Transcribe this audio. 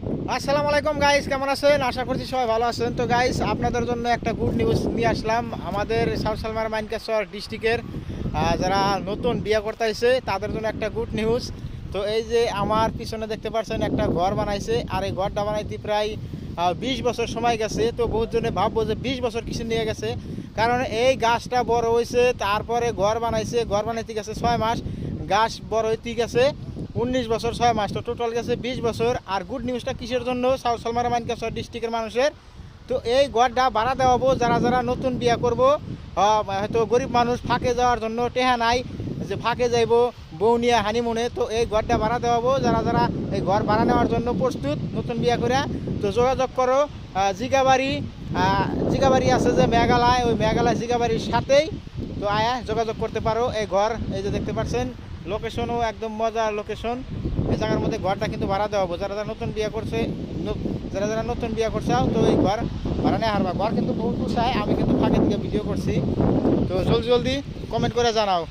আসসালামু আলাইকুম গাইস, কেমন আছেন? আশা করছি সবাই ভালো আছেন। তো গাইস, আপনাদের জন্য একটা গুড নিউজ নিয়ে আসলাম। আমাদের সাউথ সালমার মাইনকাসর ডিস্ট্রিক্টের যারা নতুন বিয়ে করতে আসছে তাদের জন্য একটা গুড নিউজ। তো এই যে আমার পিছনে দেখতে পাচ্ছেন একটা ঘর বানাইছে, আর এই ঘরটা বানাইতে প্রায় 20 বছর সময় গেছে। তো বহুত জনে ভাববো যে 20 বছর কিছু নিয়ে গেছে, কারণ এই গাছটা বড় হয়েছে, তারপরে ঘর বানাইছে, ঘর বানাইতে গেছে 6 মাস, গাছ বড় হইতে গেছে 19 বছর 6 মাস, তো টোটাল গেছে 20 বছর। আর গুড নিউজটা কিসের জন্য? সাউথ সালমার মাইনকাসর ডিস্ট্রিক্টের মানুষের। তো এই ঘরটা ভাড়া দেওয়া হবো যারা যারা নতুন বিয়ে করবো, হয়তো গরিব মানুষ ফাঁকে যাওয়ার জন্য টেহা নাই, যে ফাঁকে যাইবো বউ নিয়ে হানিমুনে, তো এই ঘরটা ভাড়া দেওয়া হবো যারা যারা এই ঘর ভাড়া নেওয়ার জন্য প্রস্তুত নতুন বিয়ে করে। তো যোগাযোগ করো জিগাবাড়ি, জিগাবাড়ি আছে যে মেঘালয়, ওই মেঘালয় জিগাবাড়ির সাথেই। তো আয়া যোগাযোগ করতে পারো। এই ঘর এই যে দেখতে পাচ্ছেন, লোকেশনও একদম মজার লোকেশন। এই জায়গার মধ্যে ঘরটা কিন্তু ভাড়া দেওয়া হবো যারা যারা নতুন বিয়ে করছে, যারা যারা নতুন বিয়ে করছে, তো এই ঘর ভাড়া নেওয়া হারবা। ঘর কিন্তু বহুত উঁচায়, আমি কিন্তু ফাঁকে থেকে ভিডিও করছি। তো জলদি জলদি কমেন্ট করে জানাও।